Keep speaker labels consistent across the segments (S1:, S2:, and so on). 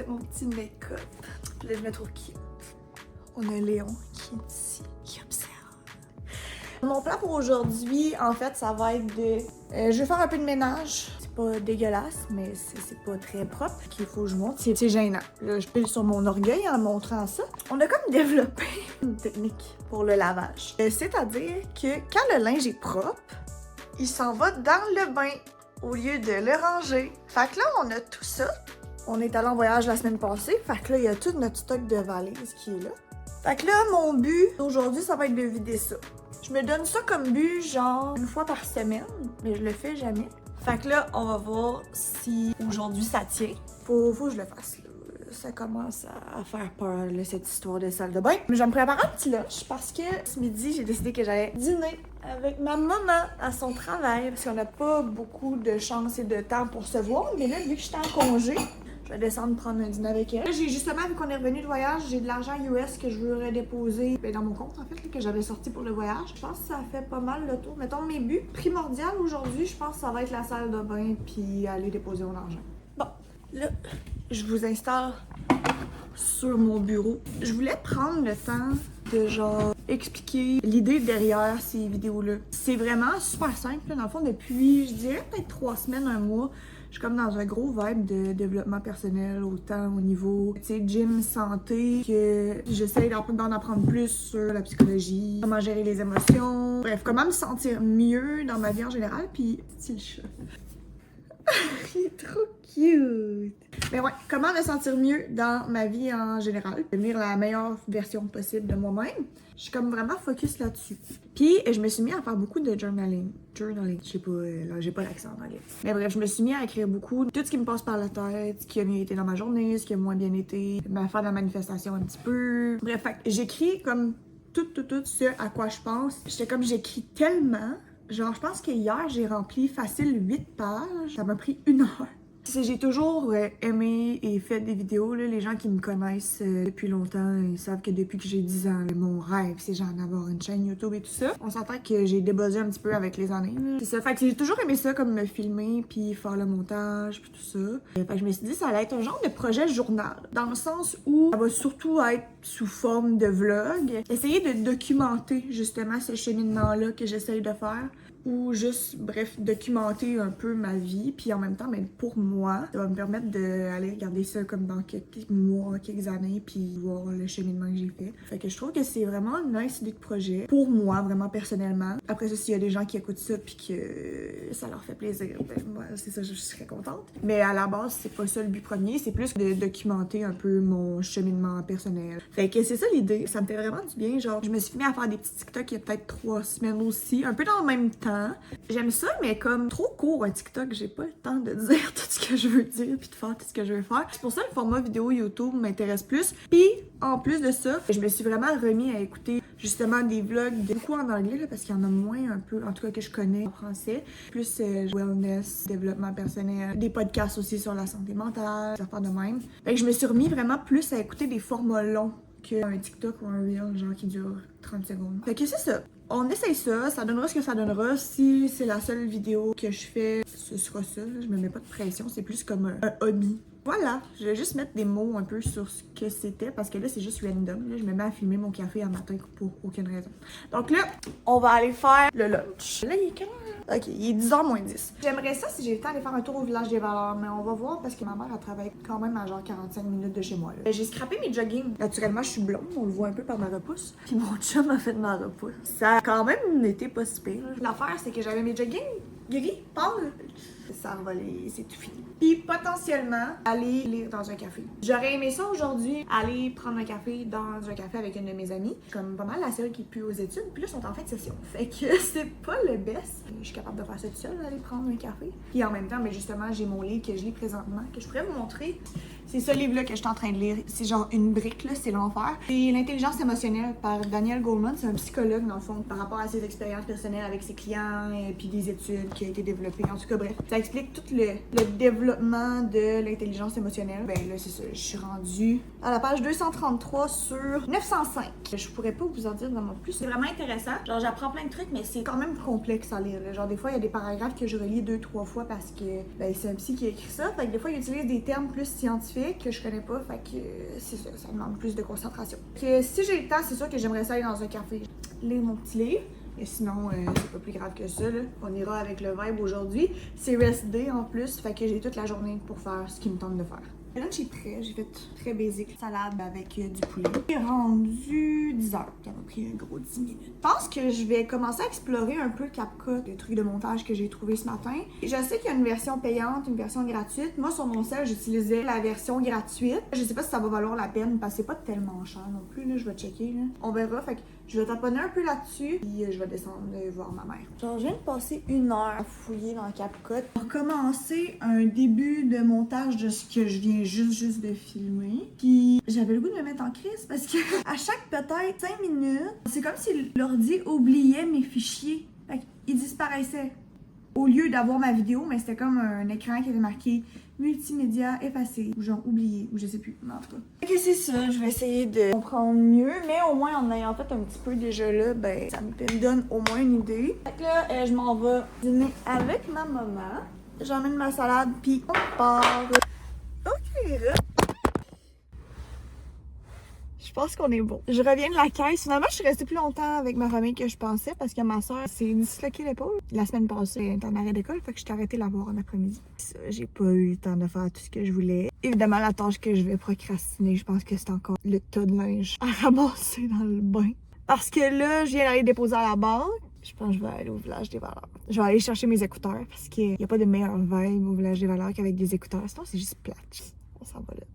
S1: mon petit make-up. Puis là, je me trouve cute. On a Léon qui est ici, qui observe. Mon plan pour aujourd'hui, en fait, ça va être de... je vais faire un peu de ménage. C'est pas dégueulasse, mais c'est pas très propre qu'il faut que je montre. C'est gênant. Là, je pile sur mon orgueil en montrant ça. On a comme développé une technique pour le lavage. C'est-à-dire que quand le linge est propre, il s'en va dans le bain au lieu de le ranger. Fait que là, on a tout ça. On est allé en voyage la semaine passée. Fait que là, il y a tout notre stock de valises qui est là. Fait que là, mon but aujourd'hui, ça va être de vider ça. Je me donne ça comme but, genre, une fois par semaine, mais je le fais jamais. Fait que là, on va voir si aujourd'hui ça tient. Faut que je le fasse, là. Ça commence à faire peur, là, cette histoire de salle de bain. Mais je vais me préparer un petit lunch parce que ce midi, j'ai décidé que j'allais dîner avec ma maman à son travail. Parce qu'on n'a pas beaucoup de chance et de temps pour se voir. Mais là, vu que j'étais en congé, je vais descendre prendre un dîner avec elle. Là, j'ai justement, vu qu'on est revenu de voyage, j'ai de l'argent US que je veux redéposer dans mon compte, en fait, là, que j'avais sorti pour le voyage. Je pense que ça fait pas mal le tour. Mettons, mes buts primordiaux aujourd'hui, je pense que ça va être la salle de bain puis aller déposer mon argent. Bon, là, je vous installe sur mon bureau. Je voulais prendre le temps de, genre, expliquer l'idée derrière ces vidéos-là. C'est vraiment super simple. Dans le fond, depuis, je dirais peut-être 3 semaines, un mois, je suis comme dans un gros vibe de développement personnel, autant au niveau, tu sais, gym, santé, que j'essaie d'en apprendre plus sur la psychologie, comment gérer les émotions, bref, comment me sentir mieux dans ma vie en général, puis c'est le chat. Il est trop cute! Mais ouais, comment me sentir mieux dans ma vie en général, devenir la meilleure version possible de moi-même. Je suis comme vraiment focus là-dessus. Puis, je me suis mis à faire beaucoup de journaling. Journaling, je sais pas, là, j'ai pas l'accent en anglais. Mais bref, je me suis mis à écrire beaucoup tout ce qui me passe par la tête, ce qui a bien été dans ma journée, ce qui a moins bien été, faire de la manifestation un petit peu. Bref, j'écris comme tout ce à quoi je pense. J'écris tellement. Genre, je pense que hier, j'ai rempli facile 8 pages. Ça m'a pris 1 heure. J'ai toujours aimé et fait des vidéos. Là. Les gens qui me connaissent depuis longtemps, ils savent que depuis que j'ai 10 ans, mon rêve, c'est genre d'avoir une chaîne YouTube et tout ça. On s'entend que j'ai débuzzé un petit peu avec les années. C'est ça. Fait que j'ai toujours aimé ça, comme me filmer, puis faire le montage, puis tout ça. Fait que je me suis dit que ça allait être un genre de projet journal. Dans le sens où ça va surtout être sous forme de vlog. Essayer de documenter justement ce cheminement-là que j'essaye de faire. Ou juste, bref, documenter un peu ma vie. Puis en même temps, même pour moi, ça va me permettre d'aller regarder ça comme dans quelques mois, quelques années, puis voir le cheminement que j'ai fait. Fait que je trouve que c'est vraiment une nice idée de projet. Pour moi, vraiment personnellement. Après ça, s'il y a des gens qui écoutent ça puis que ça leur fait plaisir, ben moi, c'est ça, je serais contente. Mais à la base, c'est pas ça le but premier. C'est plus de documenter un peu mon cheminement personnel. Fait que c'est ça l'idée. Ça me fait vraiment du bien. Genre, je me suis mis à faire des petits TikTok il y a peut-être 3 semaines aussi. Un peu dans le même temps. J'aime ça, mais comme trop court un TikTok, j'ai pas le temps de dire tout ce que je veux dire puis de faire tout ce que je veux faire. C'est pour ça que le format vidéo YouTube m'intéresse plus. Puis en plus de ça, je me suis vraiment remis à écouter justement des vlogs beaucoup en anglais là, parce qu'il y en a moins un peu, en tout cas que je connais en français. Plus wellness, développement personnel, des podcasts aussi sur la santé mentale, des affaires de même. Fait que je me suis remis vraiment plus à écouter des formats longs qu'un TikTok ou un Reel genre qui dure 30 secondes. Fait que c'est ça. On essaye ça, ça donnera ce que ça donnera. Si c'est la seule vidéo que je fais, ce sera ça. Je me mets pas de pression, c'est plus comme un hobby. Voilà, je vais juste mettre des mots un peu sur ce que c'était parce que là, c'est juste random. Là, je me mets à filmer mon café un matin pour aucune raison. Donc là, on va aller faire le lunch. Là, il est quelle heure? Ok, il est 10h moins 10. J'aimerais ça si j'ai le temps d'aller faire un tour au village des valeurs, mais on va voir parce que ma mère, elle travaille quand même à genre 45 minutes de chez moi. J'ai scrappé mes jogging. Naturellement, je suis blonde, on le voit un peu par ma repousse. Puis mon chum a fait de ma repousse. Ça a quand même été pas si pire. L'affaire, c'est que j'avais mes jogging gris, pâle. Ça a envolé, c'est tout fini. Puis potentiellement, aller lire dans un café. J'aurais aimé ça aujourd'hui, aller prendre un café dans un café avec une de mes amies. Comme pas mal la seule qui est plus aux études. Puis là, ils sont en fin de session. Fait que c'est pas le best. Je suis capable de faire ça toute seule, d'aller prendre un café. Puis en même temps, mais justement, j'ai mon livre que je lis présentement, que je pourrais vous montrer. C'est ce livre-là que je suis en train de lire. C'est genre une brique, là, c'est l'enfer. C'est L'intelligence émotionnelle par Daniel Goleman. C'est un psychologue, dans le fond, par rapport à ses expériences personnelles avec ses clients et puis des études qui ont été développées. En tout cas, bref, ça explique tout le développement développement de l'intelligence émotionnelle. Ben là, c'est ça, je suis rendue à la page 233 sur 905. Je pourrais pas vous en dire vraiment plus. C'est vraiment intéressant. Genre, j'apprends plein de trucs, mais c'est quand même complexe à lire. Genre, des fois, il y a des paragraphes que je relis 2-3 fois parce que ben, c'est un psy qui a écrit ça. Fait que des fois, il utilise des termes plus scientifiques que je connais pas. Fait que c'est ça, ça demande plus de concentration. Que si j'ai le temps, c'est sûr que j'aimerais ça aller dans un café, lire mon petit livre. Et sinon, c'est pas plus grave que ça, là. On ira avec le vibe aujourd'hui. C'est rest day en plus, fait que j'ai toute la journée pour faire ce qui me tente de faire. Le lunch est prêt, j'ai fait très basic, salade avec du poulet. J'ai rendu 10 heures, ça m'a pris un gros 10 minutes. Je pense que je vais commencer à explorer un peu CapCut, les trucs de montage que j'ai trouvé ce matin. Je sais qu'il y a une version payante, une version gratuite. Moi, sur mon sel, j'utilisais la version gratuite. Je sais pas si ça va valoir la peine parce que c'est pas tellement cher non plus, là, je vais checker, là. On verra, fait que je vais taponner un peu là-dessus, puis je vais descendre voir ma mère. Genre, je viens de passer 1 heure à fouiller dans CapCut pour commencer un début de montage de ce que je viens juste de filmer. Puis j'avais le goût de me mettre en crise parce que à chaque peut-être 5 minutes, c'est comme si l'ordi oubliait mes fichiers. Fait qu'ils disparaissaient. Au lieu d'avoir ma vidéo, mais c'était comme un écran qui avait marqué multimédia effacé, ou genre oublié, ou je sais plus, mais en tout cas. Ok, c'est ça, je vais essayer de comprendre mieux, mais au moins en ayant fait un petit peu déjà là, ben ça me donne au moins une idée. Fait que là, je m'en vais dîner avec ma maman. J'emmène ma salade, puis on part. Ok, là. Je pense qu'on est bon. Je reviens de la caisse. Finalement, je suis restée plus longtemps avec ma famille que je pensais parce que ma soeur s'est disloquée l'épaule. La semaine passée, elle était en arrêt d'école, fait que je t'ai arrêté la voir en après-midi. J'ai pas eu le temps de faire tout ce que je voulais. Évidemment, la tâche que je vais procrastiner, je pense que c'est encore le tas de linge à ramasser dans le bain. Parce que là, je viens d'aller déposer à la banque. Je pense que je vais aller au Village des Valeurs. Je vais aller chercher mes écouteurs parce qu'il n'y a pas de meilleure vibe au Village des Valeurs qu'avec des écouteurs. Sinon, c'est juste plate. On s'en va là.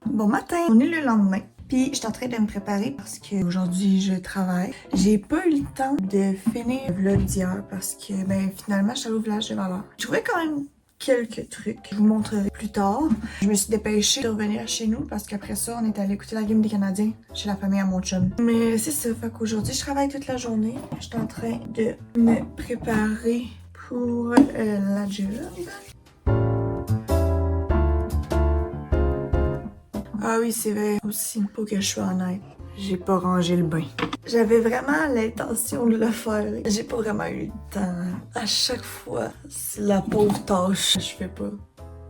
S1: Bon matin, on est le lendemain. Puis je suis en train de me préparer parce qu'aujourd'hui je travaille. J'ai pas eu le temps de finir le vlog d'hier parce que ben finalement je suis allée au Village des Valeurs. Je trouvais quand même quelques trucs. Je vous montrerai plus tard. Je me suis dépêchée de revenir chez nous parce qu'après ça, on est allé écouter la game des Canadiens chez la famille à mon chum. Mais c'est ça, fait qu'aujourd'hui je travaille toute la journée. Je suis en train de me préparer pour la job. Ah oui, c'est vrai aussi, faut que je sois honnête. J'ai pas rangé le bain. J'avais vraiment l'intention de le faire. J'ai pas vraiment eu le temps. À chaque fois, c'est la pauvre tâche que je fais pas.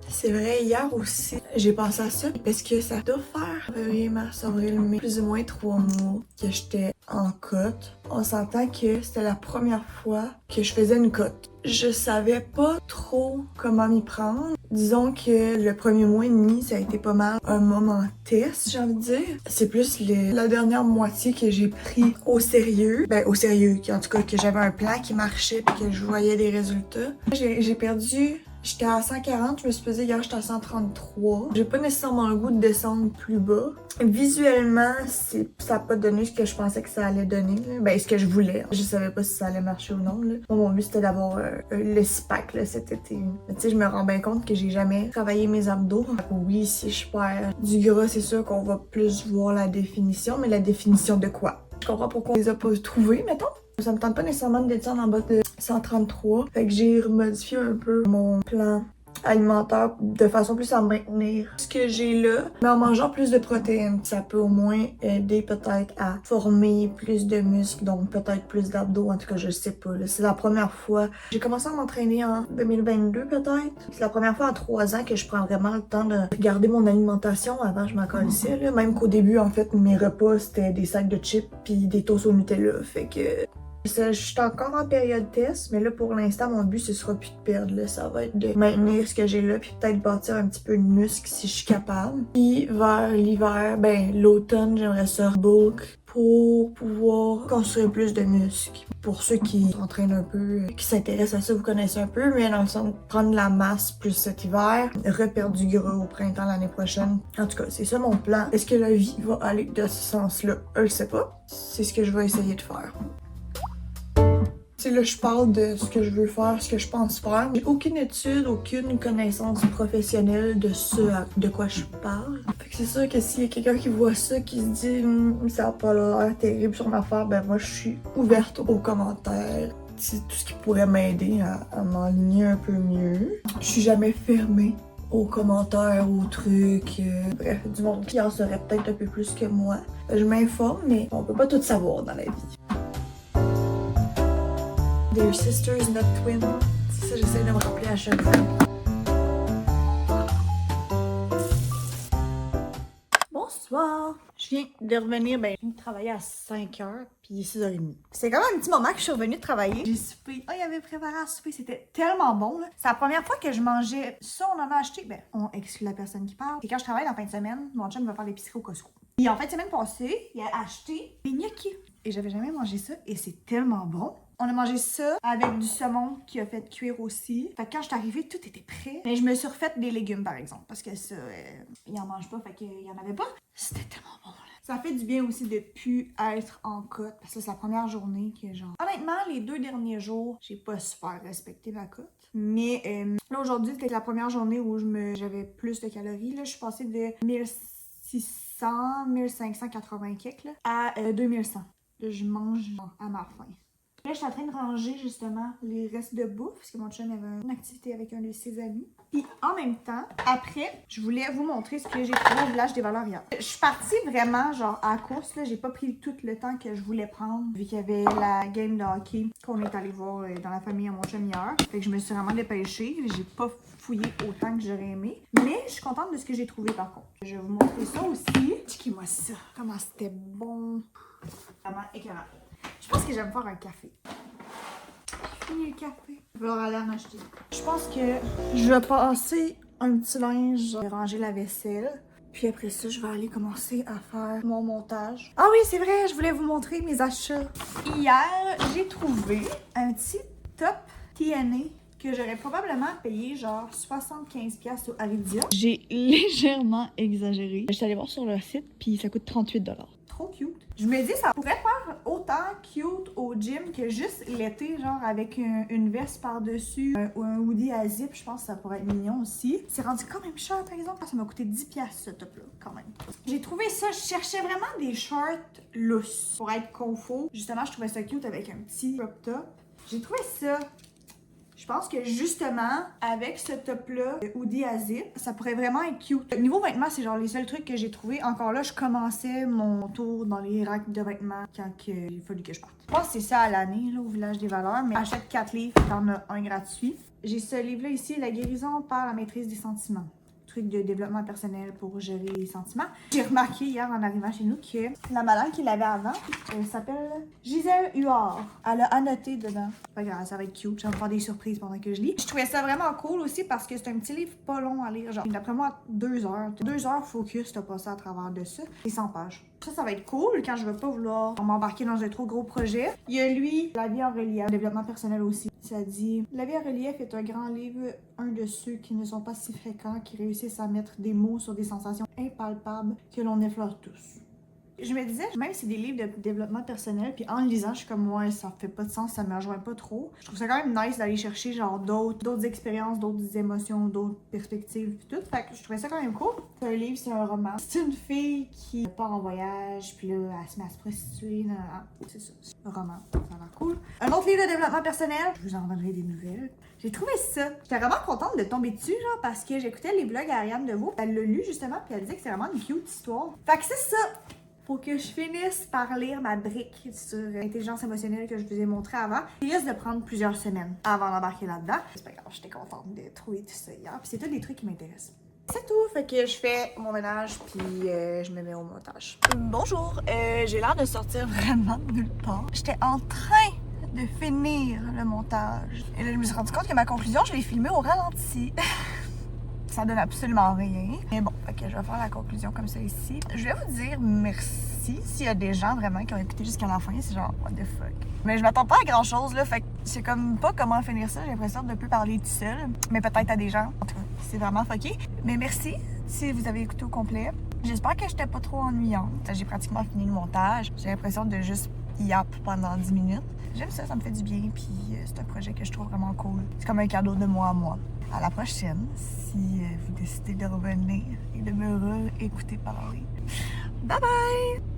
S1: C'est vrai, hier aussi, j'ai pensé à ça parce que ça doit faire février, mars, avril, mai, plus ou moins 3 mois que j'étais en cote. On s'entend que c'était la première fois que je faisais une cote. Je savais pas trop comment m'y prendre. Disons que le premier mois et demi, ça a été pas mal un moment test, j'ai envie de dire. C'est plus la dernière moitié que j'ai pris au sérieux. Ben, au sérieux, en tout cas, que j'avais un plan qui marchait et que je voyais des résultats. J'ai perdu... J'étais à 140, je me suis pesée hier, j'étais à 133. J'ai pas nécessairement le goût de descendre plus bas. Visuellement, ça n'a pas donné ce que je pensais que ça allait donner. Là. Ben, ce que je voulais. Je savais pas si ça allait marcher ou non. Là. Mon but, c'était d'avoir le six-pack là, cet été. Mais tu sais, je me rends bien compte que j'ai jamais travaillé mes abdos. Oui, si je perds du gras, c'est sûr qu'on va plus voir la définition, mais la définition de quoi? Je comprends pourquoi on les a pas trouvés, mettons. Ça me tente pas nécessairement de descendre en bas de 133. Fait que j'ai remodifié un peu mon plan alimentaire de façon plus à maintenir ce que j'ai là, mais en mangeant plus de protéines. Ça peut au moins aider peut-être à former plus de muscles, donc peut-être plus d'abdos. En tout cas, je sais pas. C'est la première fois. J'ai commencé à m'entraîner en 2022 peut-être. C'est la première fois en 3 ans que je prends vraiment le temps de regarder mon alimentation. Avant, je m'en colissais, là. Même qu'au début, en fait, mes repas, c'était des sacs de chips puis des toasts au Nutella. Fait que... Je suis encore en période test, mais là pour l'instant mon but ce sera plus de perdre, là. Ça va être de maintenir ce que j'ai là puis peut-être bâtir un petit peu de muscle si je suis capable. Puis vers l'hiver, ben l'automne j'aimerais ça bulk pour pouvoir construire plus de muscles. Pour ceux qui s'entraînent un peu, qui s'intéressent à ça, vous connaissez un peu, mais dans le sens de prendre de la masse plus cet hiver, reperdre du gras au printemps l'année prochaine. En tout cas, c'est ça mon plan. Est-ce que la vie va aller dans ce sens-là? Je le sais pas. C'est ce que je vais essayer de faire. Tu sais, là, je parle de ce que je veux faire, ce que je pense faire. J'ai aucune étude, aucune connaissance professionnelle de ce de quoi je parle. Fait que c'est sûr que s'il y a quelqu'un qui voit ça, qui se dit ça a pas l'air terrible son affaire, ben moi, je suis ouverte aux commentaires. C'est tout ce qui pourrait m'aider à m'enligner un peu mieux. Je suis jamais fermée aux commentaires, aux trucs. Bref, du monde qui en saurait peut-être un peu plus que moi. Je m'informe, mais on peut pas tout savoir dans la vie. They're sisters, not twins. C'est ça, j'essaie de me rappeler à chaque fois. Bonsoir! Je viens de revenir, je viens de travailler à 5h, puis 6h30. C'est quand même un petit moment que je suis revenue de travailler. J'ai soupé. Il y avait préparé à souper, c'était tellement bon, là. C'est la première fois que je mangeais ça, on en a acheté. On exclut la personne qui parle. Et quand je travaille en fin de semaine, mon chum va faire l'épicerie au Costco. Et en fin de semaine passée, il a acheté des gnocchis. Et j'avais jamais mangé ça, et c'est tellement bon. On a mangé ça avec du saumon qui a fait cuire aussi. Fait que quand je suis arrivée, tout était prêt. Mais je me suis refait des légumes, par exemple. Parce que ça, il en mange pas, fait qu'il y en avait pas. C'était tellement bon, là. Ça fait du bien aussi de plus être en cote. Parce que c'est la première journée que genre... Honnêtement, les 2 derniers jours, j'ai pas super respecté ma cote. Mais là, aujourd'hui, c'était la première journée où j'avais plus de calories. Là, je suis passée de 1600, 1580 quelques, là, à 2100. Là, je mange à ma faim. Là, je suis en train de ranger justement les restes de bouffe parce que mon chum avait une activité avec un de ses amis. Puis en même temps, après, je voulais vous montrer ce que j'ai trouvé au village des valeurs hier. Je suis partie vraiment genre à la course, là, j'ai pas pris tout le temps que je voulais prendre vu qu'il y avait la game de hockey qu'on est allé voir dans la famille à mon chum hier. Fait que je me suis vraiment dépêchée, j'ai pas fouillé autant que j'aurais aimé. Mais je suis contente de ce que j'ai trouvé par contre. Je vais vous montrer ça aussi. Checkez-moi ça, comment c'était bon. Vraiment écœurant. Je pense que j'aime faire un café. J'ai fini le café. Je vais aller en acheter. Je pense que je vais passer un petit linge, je vais ranger la vaisselle. Puis après ça, je vais aller commencer à faire mon montage. Ah oui, c'est vrai, je voulais vous montrer mes achats. Hier, j'ai trouvé un petit top TNA que j'aurais probablement payé genre 75$ au Aridia. J'ai légèrement exagéré. Je suis allée voir sur leur site, puis ça coûte 38$. Trop cute. Je me dis, ça pourrait faire autant cute au gym que juste l'été, genre avec une veste par-dessus ou un hoodie à zip. Je pense que ça pourrait être mignon aussi. C'est rendu quand même cher, par exemple. Ça m'a coûté 10$ ce top-là, quand même. J'ai trouvé ça. Je cherchais vraiment des shorts lousses pour être confort. Justement, je trouvais ça cute avec un petit crop top. J'ai trouvé ça. Je pense que justement, avec ce top-là, hoodie à zip, ça pourrait vraiment être cute. Niveau vêtements, c'est genre les seuls trucs que j'ai trouvés. Encore là, je commençais mon tour dans les racks de vêtements quand il a fallu que je parte. Je pense que c'est ça à l'année, là, au Village des Valeurs, mais achète 4 livres, t'en as un gratuit. J'ai ce livre-là ici, La guérison par la maîtrise des sentiments. Truc de développement personnel pour gérer les sentiments. J'ai remarqué hier en arrivant chez nous que la madame qui l'avait avant, elle s'appelle Gisèle Huard. Elle a annoté dedans. Regarde, ça va être cute. Je vais me faire des surprises pendant que je lis. Je trouvais ça vraiment cool aussi parce que c'est un petit livre pas long à lire. Genre, d'après moi, 2 heures. 2 heures focus, t'as passé à travers de ça. Et 100 pages. Ça va être cool quand je vais pas vouloir m'embarquer dans un trop gros projet. Il y a lui, La vie en relief, développement personnel aussi. Ça dit, La vie en relief est un grand livre, un de ceux qui ne sont pas si fréquents, qui réussissent à mettre des mots sur des sensations impalpables que l'on effleure tous. Je me disais, même si c'est des livres de développement personnel, puis en le lisant, je suis comme, ouais, ça fait pas de sens, ça me rejoint pas trop. Je trouve ça quand même nice d'aller chercher genre d'autres expériences, d'autres émotions, d'autres perspectives, puis tout. Fait que je trouvais ça quand même cool. C'est un livre, c'est un roman. C'est une fille qui part en voyage, puis là, elle se met à se prostituer. C'est ça, c'est un roman. Ça a l'air cool. Un autre livre de développement personnel, je vous en donnerai des nouvelles. J'ai trouvé ça. J'étais vraiment contente de tomber dessus, genre, parce que j'écoutais les blogs à Ariane Deveau. Elle l'a lu, justement, puis elle disait que c'est vraiment une cute histoire. Fait que c'est ça. Faut que je finisse par lire ma brique sur l'intelligence émotionnelle que je vous ai montré avant. Il risque de prendre plusieurs semaines avant d'embarquer là-dedans. C'est pas grave, j'étais contente de trouver tout ça hier. Puis c'est tous des trucs qui m'intéressent. C'est tout, fait que je fais mon ménage puis je me mets au montage. Bonjour, j'ai l'air de sortir vraiment de nulle part. J'étais en train de finir le montage. Et là, je me suis rendu compte que ma conclusion, je l'ai filmée au ralenti. Ça donne absolument rien. Mais bon, ok, je vais faire la conclusion comme ça ici. Je vais vous dire merci s'il y a des gens vraiment qui ont écouté jusqu'à la fin. C'est genre, what the fuck. Mais je m'attends pas à grand chose, là. Fait que je sais comme pas comment finir ça. J'ai l'impression de ne plus parler tout seul. Mais peut-être à des gens. En tout cas, c'est vraiment fucké. Mais merci si vous avez écouté au complet. J'espère que j'étais pas trop ennuyante. J'ai pratiquement fini le montage. J'ai l'impression de juste yap pendant 10 minutes. J'aime ça, ça me fait du bien, puis c'est un projet que je trouve vraiment cool. C'est comme un cadeau de moi à moi. À la prochaine, si vous décidez de revenir et de me réécouter parler. Bye bye!